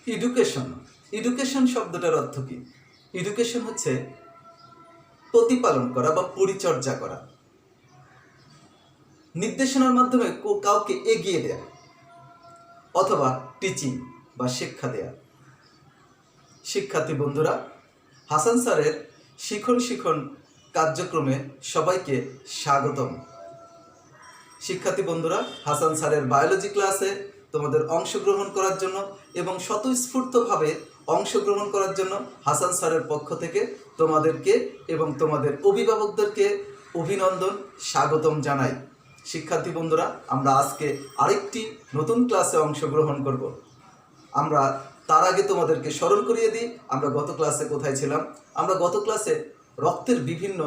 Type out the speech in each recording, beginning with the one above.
Education education শব্দটার অর্থ কি? এডুকেশন হচ্ছে প্রতিপালন করা বা পরিচর্যা করা, নির্দেশনার মাধ্যমে কাউকে এগিয়ে দেয়া অথবা টিচিং বা শিক্ষা দেয়া। শিক্ষার্থী বন্ধুরা, হাসান স্যারের শিখন শিখন কার্যক্রমে সবাইকে স্বাগতম। শিক্ষার্থী বন্ধুরা, হাসান স্যারের বায়োলজি ক্লাসে তোমাদের অংশগ্রহণ করার জন্য এবং স্বতঃস্ফূর্তভাবে অংশগ্রহণ করার জন্য হাসান স্যারের পক্ষ থেকে তোমাদেরকে এবং তোমাদের অভিভাবকদেরকে অভিনন্দন, স্বাগতম জানাই। শিক্ষার্থী বন্ধুরা, আমরা আজকে আরেকটি নতুন ক্লাসে অংশগ্রহণ করব। আমরা তার আগে তোমাদেরকে স্মরণ করিয়ে দিই আমরা গত ক্লাসে কোথায় ছিলাম। আমরা গত ক্লাসে রক্তের বিভিন্ন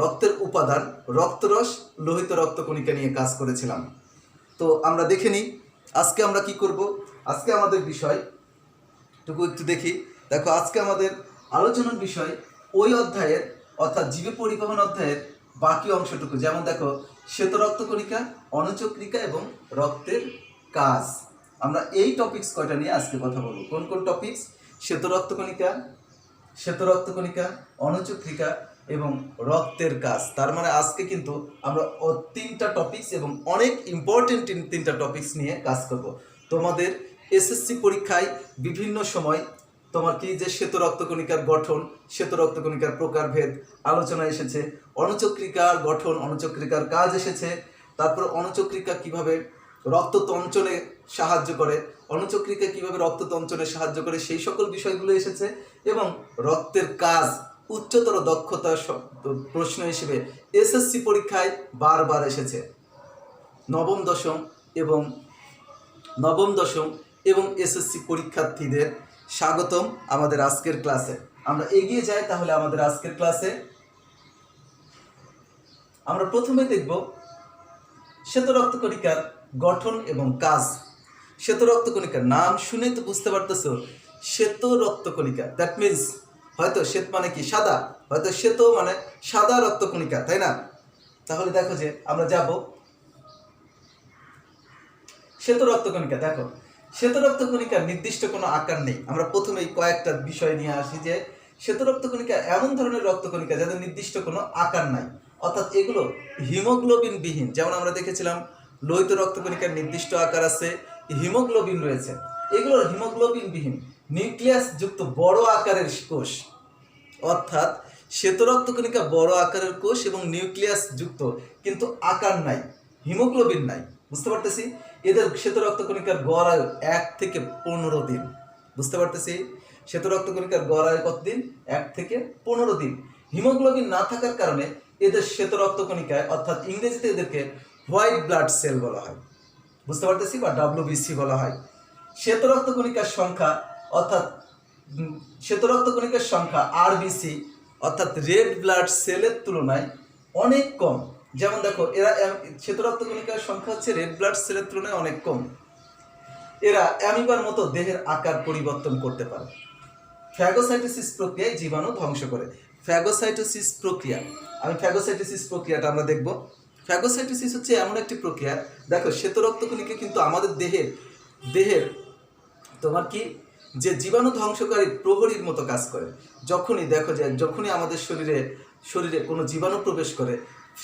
রক্তের উপাদান, রক্তরস, লোহিত রক্তকণিকা নিয়ে কাজ করেছিলাম। তো আমরা দেখে নিই আজকে আমরা কি করব। আজকে আমাদের বিষয়টুকু একটু দেখি। দেখো, আজকে আমাদের আলোচনার বিষয় ওই অধ্যায়ের অর্থাৎ জীব পরিবহন অধ্যায়ের বাকি অংশটুকু। যেমন দেখো, শ্বেত রক্তকণিকা, অনুচক্রিকা এবং রক্তের কাজ। আমরা এই টপিকস কয়টা নিয়ে আজকে কথা বলবো। কোন কোন টপিকস? শ্বেত রক্তকণিকা, অনুচক্রিকা এবং রক্তের কাজ। তার মানে আজকে কিন্তু আমরা তিনটা টপিকস এবং অনেক ইম্পর্টেন্ট তিনটা টপিকস নিয়ে কাজ করব। তোমাদের এসএসসি পরীক্ষায় বিভিন্ন সময় তোমার কি যে শ্বেত রক্তকণিকার গঠন, শ্বেত রক্তকণিকার প্রকারভেদ আলোচনা এসেছে, অনুচক্রিকার গঠন, অনুচক্রিকার কাজ এসেছে, তারপর অনুচক্রিকা কিভাবে রক্ত তঞ্চনে সাহায্য করে, অনুচক্রিকা কিভাবে রক্ত তঞ্চনে সাহায্য করে, সেই সকল বিষয়গুলো এসেছে। এবং রক্তের কাজ উচ্চতর দক্ষতার প্রশ্ন হিসেবে এসএসসি পরীক্ষায় বারবার এসেছে। নবম দশম এবং এসএসসি পরীক্ষার্থীদের স্বাগতম আমাদের আজকের ক্লাসে। আমরা এগিয়ে যাই তাহলে আমাদের আজকের ক্লাসে। আমরা প্রথমে দেখব শ্বেত রক্তকণিকার গঠন এবং কাজ। শ্বেত রক্তকণিকার নাম শুনে তো বুঝতে পারতেছো, শ্বেত রক্তকণিকা, দ্যাট মিনস হয়তো শ্বেত মানে কি সাদা, হয়তো শ্বেত মানে সাদা রক্তকণিকা, তাই না? তাহলে দেখো যে আমরা যাব শ্বেত রক্তকণিকা। দেখো, শ্বেত রক্তকণিকার নির্দিষ্ট কোনো আকার নেই। আমরা প্রথমেই কয়েকটা বিষয় নিয়ে আসি যে শ্বেত রক্তকণিকা এমন ধরনের রক্তকণিকা যাদের নির্দিষ্ট কোনো আকার নাই, অর্থাৎ এগুলো হিমোগ্লোবিন বিহীন। যেমন আমরা দেখেছিলাম লোহিত রক্তকণিকার নির্দিষ্ট আকার আছে, হিমোগ্লোবিন রয়েছে। এগুলোর হিমোগ্লোবিন বিহীন নিউক্লিয়াস যুক্ত বড় আকারের কোষ, অর্থাৎ শ্বেত রক্তকণিকা বড় আকারের কোষ এবং নিউক্লিয়াস যুক্ত, কিন্তু আকার নাই, হিমোগ্লোবিন নাই। বুঝতে পারতেছি? এদের শ্বেত রক্তকণিকার গড় আয়ু 1 থেকে 15 দিন। বুঝতে পারতেছি? শ্বেত রক্তকণিকার গড় আয়ু কতদিন? 1 থেকে 15 দিন। হিমোগ্লোবিন না থাকার কারণে এদের শ্বেত রক্তকণিকায়, অর্থাৎ ইংরেজিতে এদেরকে হোয়াইট ব্লাড সেল বলা হয়। বুঝতে পারতেছি? বা WBC বলা হয়। শ্বেত রক্তকণিকার সংখ্যা, অর্থাৎ শ্বেত রক্তকণিকার সংখ্যা RBC অর্থাৎ রেড ব্লাড সেলের তুলনায় অনেক কম। যেমন দেখো, এরা শ্বেত রক্তকণিকার সংখ্যা হচ্ছে রেড ব্লাড সেলের তুলনায় অনেক কম। এরা অ্যামিবার মতো দেহের আকার পরিবর্তন করতে পারে। ফ্যাগোসাইটোসিস প্রক্রিয়ায় জীবাণু ধ্বংস করে। ফ্যাগোসাইটোসিস প্রক্রিয়া, ফ্যাগোসাইটোসিস প্রক্রিয়াটা আমরা দেখব। ফ্যাগোসাইটোসিস হচ্ছে এমন একটি প্রক্রিয়া, দেখো শ্বেত রক্তকণিকা কিন্তু আমাদের দেহের তোমার কি যে জীবাণু ধ্বংসকারী প্রহরীর মতো কাজ করে। যখনই আমাদের শরীরে কোনো জীবাণু প্রবেশ করে,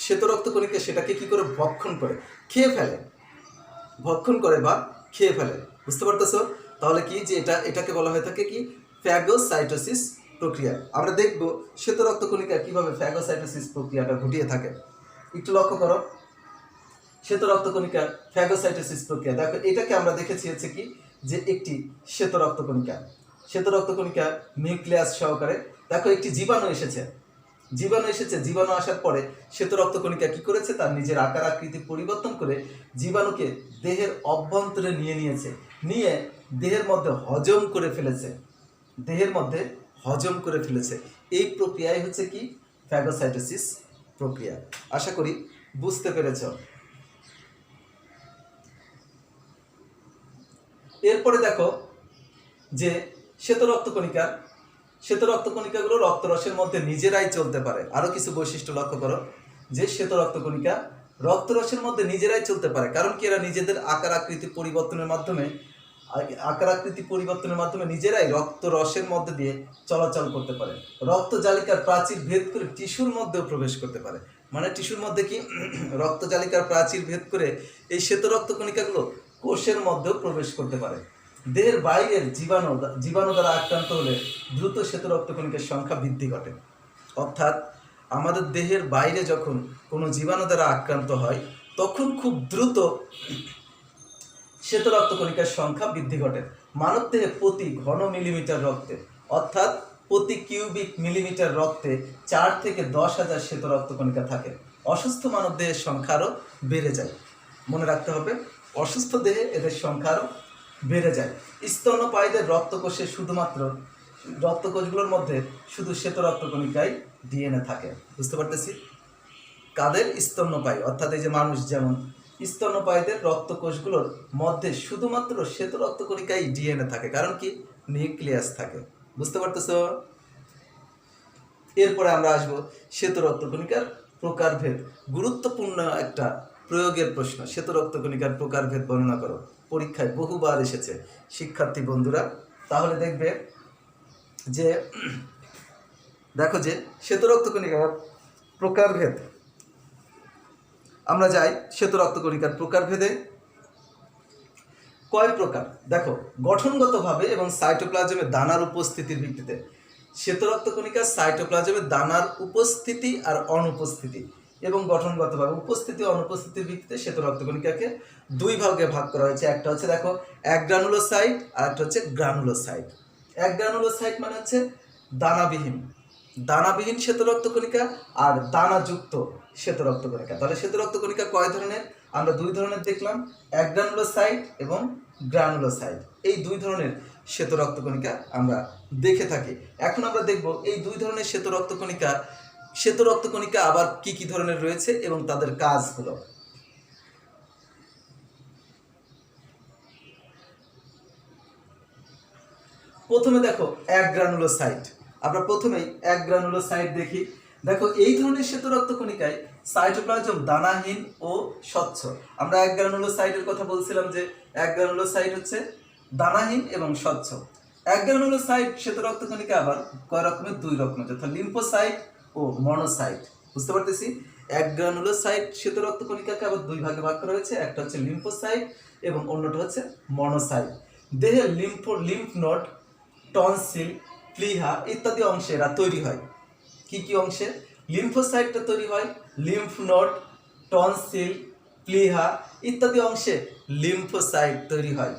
শ্বেত রক্তকণিকা সেটাকে কি করে ভক্ষণ করে খেয়ে ফেলে। বুঝতে পারতেছো? তাহলে কি যে এটাকে বলা হয়ে থাকে কি? ফ্যাগোসাইটোসিস প্রক্রিয়া। আমরা দেখব শ্বেত রক্তকণিকা কিভাবে ফ্যাগোসাইটোসিস প্রক্রিয়াটা ঘটিয়ে থাকে। একটু লক্ষ্য করো, শ্বেত রক্তকণিকার ফ্যাগোসাইটোসিস প্রক্রিয়া। দেখো, এটাকে আমরা দেখেছি হচ্ছে কি যে একটি শ্বেত রক্তকণিকা নিউক্লিয়াস সহকারে। দেখো, একটি জীবাণু এসেছে। জীবাণু আসার পরে শ্বেত রক্তকণিকা কি করেছে? তার নিজের আকার আকৃতি পরিবর্তন করে জীবাণুকে দেহের অভ্যন্তরে নিয়ে দেহের মধ্যে হজম করে ফেলেছে। এই প্রক্রিয়াই হচ্ছে কি? ফ্যাগোসাইটোসিস প্রক্রিয়া। আশা করি বুঝতে পেরেছ। এরপরে দেখো যে শ্বেত রক্তকণিকাগুলো রক্তরসের মধ্যে নিজেরাই চলতে পারে। আরো কিছু বৈশিষ্ট্য লক্ষ্য করো যে শ্বেত রক্তকণিকা রক্তরসের মধ্যে নিজেরাই চলতে পারে। কারণ কি? এরা নিজেদের আকার আকৃতি পরিবর্তনের মাধ্যমে আকারাকৃতি পরিবর্তনের মাধ্যমে নিজেরাই রক্ত রসের মধ্যে দিয়ে চলাচল করতে পারে। রক্ত জালিকার প্রাচীর ভেদ করে টিস্যুর মধ্যেও প্রবেশ করতে পারে। মানে টিস্যুর মধ্যে কি রক্ত জালিকার প্রাচীর ভেদ করে এই শ্বেত রক্ত কণিকাগুলো কোষের মধ্যেও প্রবেশ করতে পারে। দেহের বাইরের জীবাণু দ্বারা আক্রান্ত হলে দ্রুত শ্বেত রক্ত কণিকার সংখ্যা বৃদ্ধি ঘটে। অর্থাৎ আমাদের দেহের বাইরে যখন কোনো জীবাণু দ্বারা আক্রান্ত হয় তখন খুব দ্রুত শ্বেত রক্ত কণিকার সংখ্যা বৃদ্ধি ঘটে। মানব দেহে প্রতি ঘন মিলিমিটার রক্তে অর্থাৎ প্রতি কিউবিক মিলিমিটার রক্তে 4 থেকে 10,000 শ্বেত রক্ত কণিকা থাকে। অসুস্থ মানব দেহের সংখ্যা আরও বেড়ে যায়। মনে রাখতে হবে, অসুস্থ দেহে এদের সংখ্যা আরও বেড়ে যায়। স্তন্যপায়ীদের রক্তকোষে শুধুমাত্র রক্তকোষগুলোর মধ্যে শুধু শ্বেত রক্ত কণিকায় ডিএনএ থাকে। বুঝতে পারতেছি? কাদের? স্তন্যপায়ী, অর্থাৎ এই যে মানুষ যেমন স্তন্যপায়ীদের রক্তকোষগুলোর মধ্যে শুধুমাত্র শ্বেত রক্ত কণিকায় ডিএনএ থাকে। কারণ কি? নিউক্লিয়াস থাকে। বুঝতে পারতেছ? এরপরে আমরা আসবো শ্বেত রক্ত কণিকার প্রকারভেদ। গুরুত্বপূর্ণ একটা প্রয়োগের প্রশ্ন, শ্বেত রক্ত কণিকার প্রকারভেদ বর্ণনা করো। পরীক্ষায় বহুবার এসেছে শিক্ষার্থী বন্ধুরা। তাহলে দেখবে যে দেখো যে শ্বেত রক্ত কণিকার প্রকারভেদ, আমরা যাই শ্বেত রক্ত কণিকার প্রকারভেদে। কয় প্রকার? দেখো, গঠনগতভাবে এবং সাইটোপ্লাজমে দানার উপস্থিতির ভিত্তিতে শ্বেত রক্ত কণিকার সাইটোপ্লাজমে দানার উপস্থিতি আর অনুপস্থিতি এবং গঠনগতভাবে উপস্থিতি ও অনুপস্থিতির ভিত্তিতে শ্বেত রক্ত কণিকাকে 2 ভাগে ভাগ করা হয়েছে। একটা হচ্ছে দেখো অ্যাগ্রানুলোসাইট আর একটা হচ্ছে গ্রানুলোসাইট। অ্যাগ্রানুলোসাইট মানে হচ্ছে দানাবিহীন শ্বেত রক্ত কণিকা আর দানাযুক্ত শ্বেত রক্ত কণিকা। তাহলে শ্বেত রক্ত কণিকা কয় ধরনের? আমরা 2 ধরনের দেখলাম, অ্যাগ্রানুলোসাইট এবং গ্রানুলোসাইট। এই 2 ধরনের শ্বেত রক্ত কণিকা আমরা দেখে থাকি। এখন আমরা দেখব এই 2 ধরনের শ্বেত রক্ত কণিকা আবার কি কি ধরনের রয়েছে এবং তাদের কাজগুলো। প্রথমে দেখো অ্যাগ্রানুলোসাইট। আমরা প্রথমেই অ্যাগ্রানুলোসাইট দেখি। দেখো, এই ধরনের শ্বেত রক্ত কণিকায় সাইটোপ্লাজম দানাহীন ও স্বচ্ছ। আমরা অ্যাগ্রানুলোসাইটের কথা বলছিলাম যে অ্যাগ্রানুলোসাইট হচ্ছে দানাহীন এবং স্বচ্ছ। অ্যাগ্রানুলোসাইট শ্বেত রক্ত কণিকা আবার কয় রকমের? 2 রকমের, যথা লিম্ফোসাইট ও মনোসাইট। বুঝতে পারতেছি? অ্যাগ্রানুলোসাইট শ্বেত রক্ত কণিকাকে আবার 2 ভাগে ভাগ করা হয়েছে, একটা হচ্ছে লিম্ফোসাইট এবং অন্যটা হচ্ছে মনোসাইট। দেহের লিম্ফ নোড, টনসিল, প্লিহা ইত্যাদি অংশে এরা তৈরি হয়। কি কি অংশে? লিম্ফোসাইটটা তৈরি হয় লিম্ফ নোড, টনসিল, প্লিহা ইত্যাদি অংশে লিম্ফোসাইট তৈরি হয়।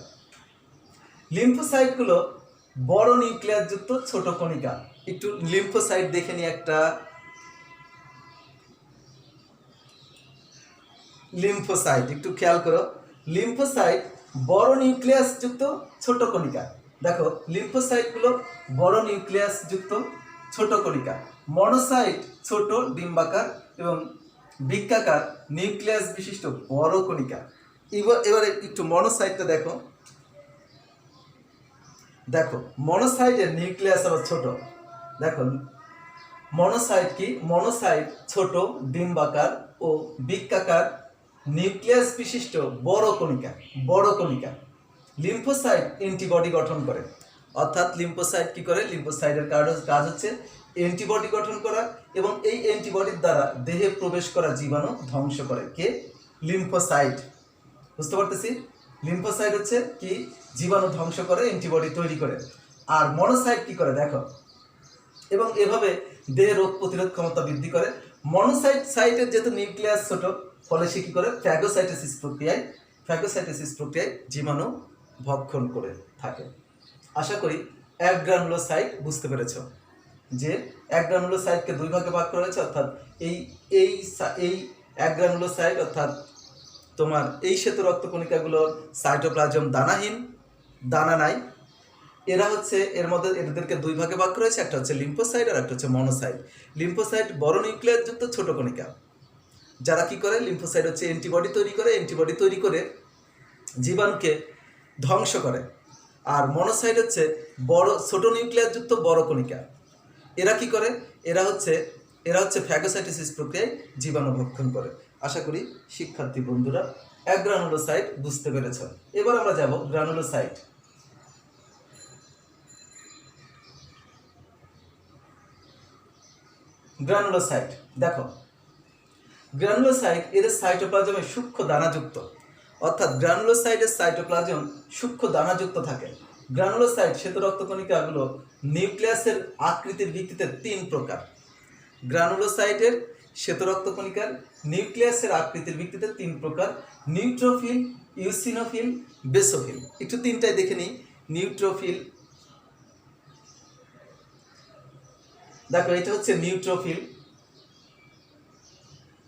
লিম্ফোসাইটগুলো বড় নিউক্লিয়াস যুক্ত ছোট কণিকা। একটু লিম্ফোসাইট দেখে নি একটা। লিম্ফোসাইট একটু খেয়াল করো, লিম্ফোসাইট বড় নিউক্লিয়াস যুক্ত ছোট কণিকা। দেখো, লিম্ফোসাইটগুলো বড় নিউক্লিয়াস যুক্ত ছোট কণিকা। মনোসাইট ছোট ডিম্বাকার এবং বৃক্কাকার নিউক্লিয়াস বিশিষ্ট বড় কণিকা। এবারে একটু মনোসাইটটা দেখো। দেখো, মনোসাইটের নিউক্লিয়াস আবার ছোট। দেখো, মনোসাইট কি? মনোসাইট ছোট ডিম্বাকার ও বৃক্কাকার নিউক্লিয়াস বিশিষ্ট বড় কণিকা। লিম্ফোসাইট অ্যান্টিবডি গঠন করে। অর্থাৎ লিম্ফোসাইট কি করে? লিম্ফোসাইটের কাজ হচ্ছে অ্যান্টিবডি গঠন করা এবং এই অ্যান্টিবডির দ্বারা দেহে প্রবেশ করা জীবাণু ধ্বংস করে। কে? লিম্ফোসাইট। বুঝতে পারতেছি? লিম্ফোসাইট হচ্ছে কি? জীবাণু ধ্বংস করে, অ্যান্টিবডি তৈরি করে। আর মনোসাইট কি করে? দেখো, এবং এভাবে দেহে রোগ প্রতিরোধ ক্ষমতা বৃদ্ধি করে। মনোসাইটের যেহেতু নিউক্লিয়াস ছোট, ফলে সে কি করে? ফ্যাগোসাইটোসিস প্রক্রিয়ায় জীবাণু ভক্ষণ করে থাকে। আশা করি অ্যাগ্রানুলোসাইট বুঝতে পেরেছ যে অ্যাগ্রানুলোসাইটকে 2 ভাগে ভাগ করা হয়েছে। অর্থাৎ এই অ্যাগ্রানুলোসাইট অর্থাৎ তোমার এই শ্বেত রক্ত কণিকাগুলোর সাইটোপ্লাজম দানাহীন, দানা নাই। এরা হচ্ছে এদেরকে 2 ভাগে ভাগ করা হয়েছে, একটা হচ্ছে লিম্ফোসাইট আর একটা হচ্ছে মনোসাইট। লিম্ফোসাইট বড় নিউক্লিয়াস যুক্ত ছোট কণিকা, যারা কি করে? লিম্ফোসাইট হচ্ছে অ্যান্টিবডি তৈরি করে জীবাণুকে ধ্বংস করে। আর মনোসাইট হচ্ছে ছোট নিউক্লিয়াস যুক্ত বড় কণিকা। এরা কি করে? এরা হচ্ছে ফ্যাগোসাইটোসিস প্রক্রিয়ায় জীবাণু ভক্ষণ করে। আশা করি শিক্ষার্থী বন্ধুরা অ্যাগ্রানুলোসাইট বুঝতে পেরেছ। এবার আমরা যাব গ্রানুলোসাইট। গ্রানুলোসাইট। দেখো গ্রানুলোসাইট এদের সাইটোপ্লাজমে সূক্ষ্ম দানাযুক্ত, অর্থাৎ গ্রানুলোসাইটের সাইটোপ্লাজম সূক্ষ্ম দানাযুক্ত থাকে। গ্রানুলোসাইট শ্বেত রক্তকণিকাগুলো নিউক্লিয়াসের আকৃতির ভিত্তিতে তিন প্রকার। গ্রানুলোসাইটের শ্বেত রক্তকণিকার নিউক্লিয়াসের আকৃতির ভিত্তিতে তিন প্রকার: নিউট্রোফিল, ইউসিনোফিল, বেসোফিল। একটু তিনটাই দেখে নিই। নিউট্রোফিল, দেখো এটা হচ্ছে নিউট্রোফিল,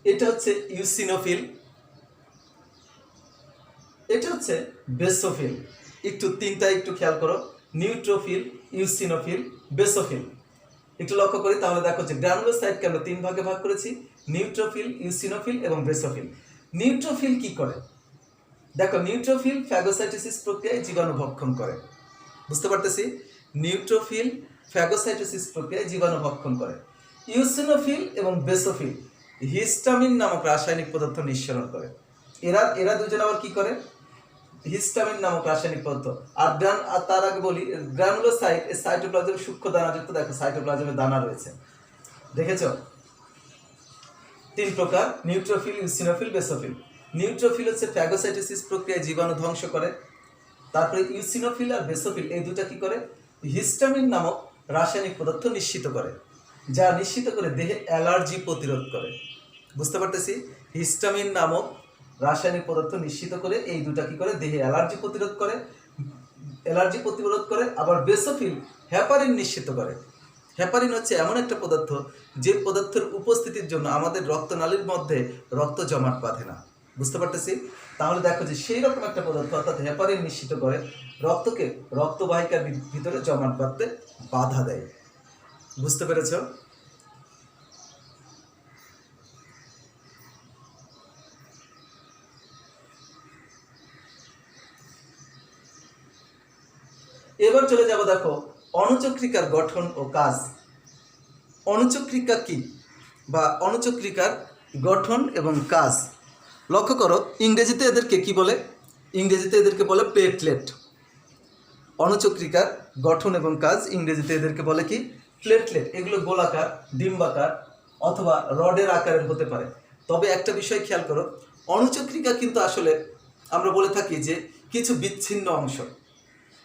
এটা হচ্ছে ইউসিনোফিল, এটা হচ্ছে বেসোফিল। একটু তিনটা একটু খেয়াল করো, নিউট্রোফিল, ইউসিনোফিল, বেসোফিল। একটু লক্ষ্য করি, তাহলে দেখো যে গ্রানুলোসাইটকে আমরা তিন ভাগে ভাগ করেছি: নিউট্রোফিল, ইউসিনোফিল এবং বেসোফিল। নিউট্রোফিল কি করে? দেখো নিউট্রোফিল ফ্যাগোসাইটোসিস প্রক্রিয়ায় জীবাণু ভক্ষণ করে। বুঝতে পারতেছি? নিউট্রোফিল ফ্যাগোসাইটোসিস প্রক্রিয়ায় জীবাণু ভক্ষণ করে। ইউসিনোফিল এবং বেসোফিল হিস্টামিন নামক রাসায়নিক পদার্থ নিঃসরণ করে। এরা দুজন আবার কি করে? হিস্টামিন নামক রাসায়নিক পদার্থ। আর তার আগে বলি, গ্রানুলোসাইট এর সাইটোপ্লাজম সূক্ষ্ম দানাযুক্ত। দেখো সাইটোপ্লাজমে দানা রয়েছে, দেখেছো? তিন প্রকার: নিউট্রোফিল, ইউসিনোফিল, বেসোফিল। নিউট্রোফিল হচ্ছে ফ্যাগোসাইটোসিস প্রক্রিয়ায় জীবাণু ধ্বংস করে। তারপরে ইউসিনোফিল আর বেসোফিল এই দুটা কি করে? হিস্টামিন নামক রাসায়নিক পদার্থ নিঃসৃত করে, যা নিঃসৃত করে দেহে অ্যালার্জি প্রতিরোধ করে। বুঝতে পারতেছি? হিস্টামিন নামক রাসায়নিক পদার্থ নিঃসৃত করে এই দুটা কি করে? দেহে অ্যালার্জি প্রতিরোধ করে, আবার বেসোফিল হেপারিন নিঃসৃত করে। হেপারিন হচ্ছে এমন একটা পদার্থ যে পদার্থের উপস্থিতির জন্য আমাদের রক্তনালীর মধ্যে রক্ত জমাট বাঁধে না। বুঝতে পারতেছি? তাহলে দেখো যে সেই রকম একটা পদার্থ, অর্থাৎ হেপারিন নিঃসৃত করে রক্তকে রক্তবাহিকার ভিতরে জমাট বাঁধতে বাধা দেয়। বুঝতে পেরেছ? এবার চলে যাব, দেখো অণুচক্রিকার গঠন ও কাজ। অণুচক্রিকা কি, বা অণুচক্রিকার গঠন এবং কাজ। লক্ষ্য করো, ইংরেজিতে এদেরকে কি বলে? ইংরেজিতে এদেরকে বলে প্লেটলেট। অণুচক্রিকার গঠন এবং কাজ ইংরেজিতে এদেরকে বলে কি? প্লেটলেট। এগুলো গোলাকার, ডিম্বাকার অথবা রডের আকারের হতে পারে। তবে একটা বিষয় খেয়াল করো, অণুচক্রিকা কিন্তু আসলে আমরা বলে থাকি যে কিছু বিচ্ছিন্ন অংশ,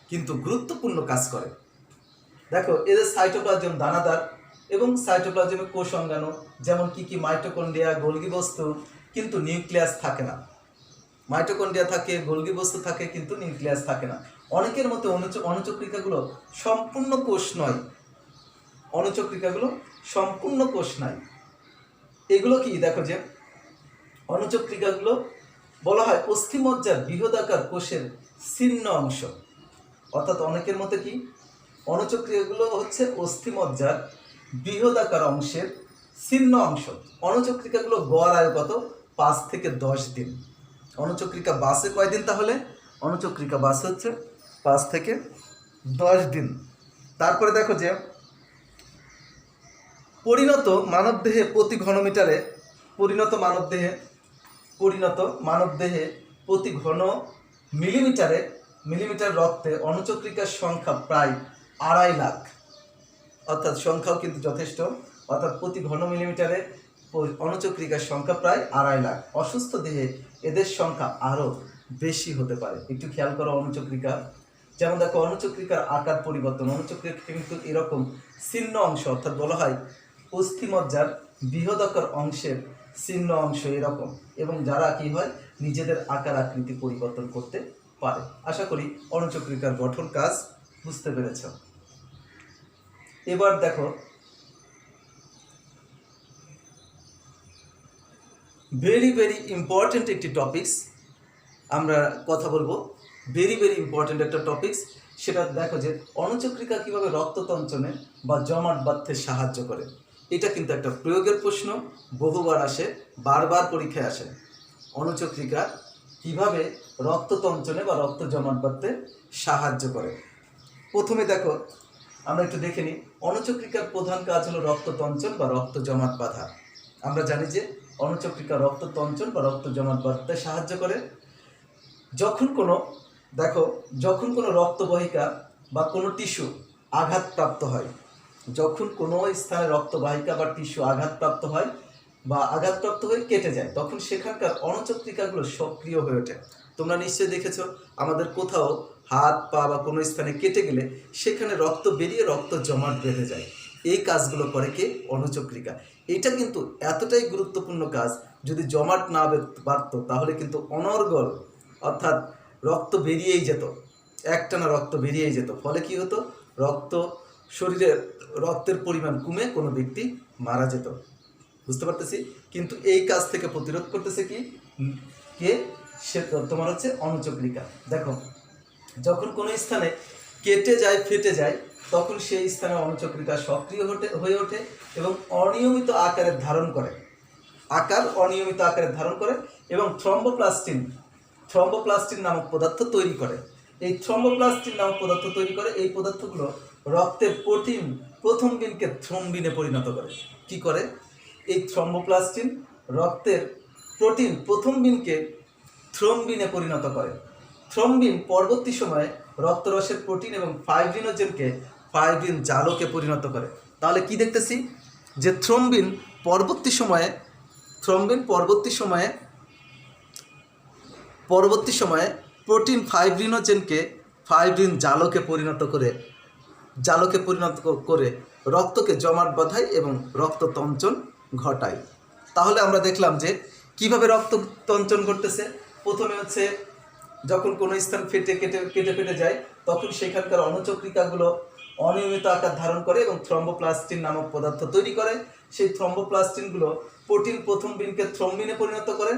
কিন্তু গুরুত্বপূর্ণ কাজ করে। দেখো এদের সাইটোপ্লাজম দানাদার এবং সাইটোপ্লাজমে কোষ অঙ্গাণু, যেমন কি মাইটোকন্ড্রিয়া, গোলগি বস্তু, কিন্তু নিউক্লিয়াস থাকে না। মাইটোকন্ড্রিয়া থাকে, গোলগি বস্তু থাকে, কিন্তু নিউক্লিয়াস থাকে না। অনেকের মতে অণুচক্রিকাগুলো সম্পূর্ণ কোষ নয়। অণুচক্রিকাগুলো সম্পূর্ণ কোষ নয়। এগুলো কি? দেখো যে অণুচক্রিকাগুলো বলা হয় অস্থিমজ্জার বৃহদাকার কোষের ছিন্ন অংশ। অর্থাৎ অনেকের মতে কি? অণুচক্রিকাগুলো হচ্ছে অস্থিমজ্জার বৃহদাকার অংশের ছিন্ন অংশ। অণুচক্রিকাগুলো গড় আয়ু কত? 5 থেকে 10 দিন। অণুচক্রিকা বাসে কয়দিন? তাহলে অণুচক্রিকা বাসে হচ্ছে 5 থেকে 10 দিন। তারপরে দেখো যে পরিণত মানবদেহে প্রতি ঘনমিটারে পরিণত মানবদেহে প্রতি ঘন মিলিমিটার রক্তে অণুচক্রিকার সংখ্যা প্রায় 2.5 লাখ। অর্থাৎ সংখ্যাও কিন্তু যথেষ্ট। অর্থাৎ প্রতি ঘন মিলিমিটারে অণুচক্রিকার সংখ্যা প্রায় 2.5 লাখ। অসুস্থ দেহে এদের সংখ্যা আরও বেশি হতে পারে। একটু খেয়াল করো অণুচক্রিকা। যেমন দেখো অণুচক্রিকার আকার পরিবর্তন। অণুচক্রিকা কিন্তু এরকম ছিন্ন অংশ, অর্থাৎ বলা হয় অস্থিমজ্জার বৃহদাকার অংশের ছিন্ন অংশ এরকম, এবং যারা কি হয় নিজেদের আকার আকৃতি পরিবর্তন করতে পারে। আশা করি অণুচক্রিকার গঠন কাজ বুঝতে পেরেছ। এবার দেখো ভেরি ইম্পর্টেন্ট একটি টপিকস আমরা কথা বলবো। ভেরি ইম্পর্টেন্ট একটা টপিকস। সেটা দেখো যে অণুচক্রিকা কিভাবে রক্ততঞ্চনে বা জমাট বাঁধতে সাহায্য করে। এটা কিন্তু একটা প্রয়োগের প্রশ্ন, বহুবার আসে, বারবার পরীক্ষায় আসে। অণুচক্রিকা কিভাবে রক্ততঞ্চনে বা রক্ত জমাট বাঁধতে সাহায্য করে। প্রথমে দেখো আমরা একটু দেখে নিই। অণুচক্রিকার প্রধান কাজ হলো রক্ততঞ্চন বা রক্ত জমাট বাঁধা। আমরা জানি যে অণুচক্রিকা রক্ততঞ্চন বা রক্ত জমাট বাঁধতে সাহায্য করে। যখন কোনো রক্তবাহিকা বা কোনো টিস্যু আঘাতপ্রাপ্ত হয়, যখন কোনো স্থানে রক্তবাহিকা বা টিস্যু আঘাতপ্রাপ্ত হয় বা আঘাতপ্রাপ্ত হয়ে কেটে যায়, তখন সেখানকার অনুচক্রিকাগুলো সক্রিয় হয়ে ওঠে। তোমরা নিশ্চয়ই দেখেছো, আমাদের কোথাও হাত পা বা কোনো স্থানে কেটে গেলে সেখানে রক্ত বেরিয়ে রক্ত জমাট বেঁধে যায়। এই কাজগুলো করে কে? অনুচক্রিকা। এটা কিন্তু এতটাই গুরুত্বপূর্ণ কাজ, যদি জমাট না বাড়তো তাহলে কিন্তু অনর্গল, অর্থাৎ রক্ত বেরিয়েই যেত, একটানা রক্ত বেরিয়েই যেত। ফলে কি হতো? শরীরের রক্তের পরিমাণ কমে কোনো ব্যক্তি মারা যেত। বুঝতে পারতেছি? কিন্তু এই কাজ থেকে প্রতিরোধ করতেছে কি? কে? সে তোমার হচ্ছে অনুচক্রিকা। দেখো, যখন কোনো স্থানে কেটে যায়, ফেটে যায়, তখন সেই স্থানে অনুচক্রিকা সক্রিয় হয়ে ওঠে এবং অনিয়মিত আকারের ধারণ করে, অনিয়মিত আকারে ধারণ করে এবং থ্রম্বোপ্লাস্টিন নামক পদার্থ তৈরি করে। এই থ্রম্বোপ্লাস্টিন নামক পদার্থ তৈরি করে, এই পদার্থগুলো রক্তের প্রথম বিনকে থ্রম্বিনে পরিণত করে। কি করে? এই থ্রম্বোপ্লাস্টিন রক্তের প্রথম বিনকে থ্রম্বিনে পরিণত করে। থ্রম্বিন পরবর্তী সময়ে রক্তরসের প্রোটিন এবং ফাইব্রিনোজেনকে ফাইব্রিন জালকে পরিণত করে। তাহলে কি দেখতেছি? যে থ্রম্বিন পরবর্তী সময়ে প্রোটিন ফাইব্রিনোজেনকে ফাইব্রিন জালকে পরিণত করে রক্তকে জমাট বাঁধায় এবং রক্ততঞ্চন ঘটায়। তাহলে আমরা দেখলাম যে কিভাবে রক্ততঞ্চন ঘটতেছে। প্রথমে হচ্ছে যখন কোনো স্থান কেটে যায়, তখন সেখানকার অনুচক্রিকাগুলো অনিয়মিত আকার ধারণ করে এবং থ্রম্বোপ্লাস্টিন নামক পদার্থ তৈরি করে। সেই থ্রম্বোপ্লাস্টিনগুলো প্রোটিন প্রথম বিনকে থ্রম্বিনে পরিণত করে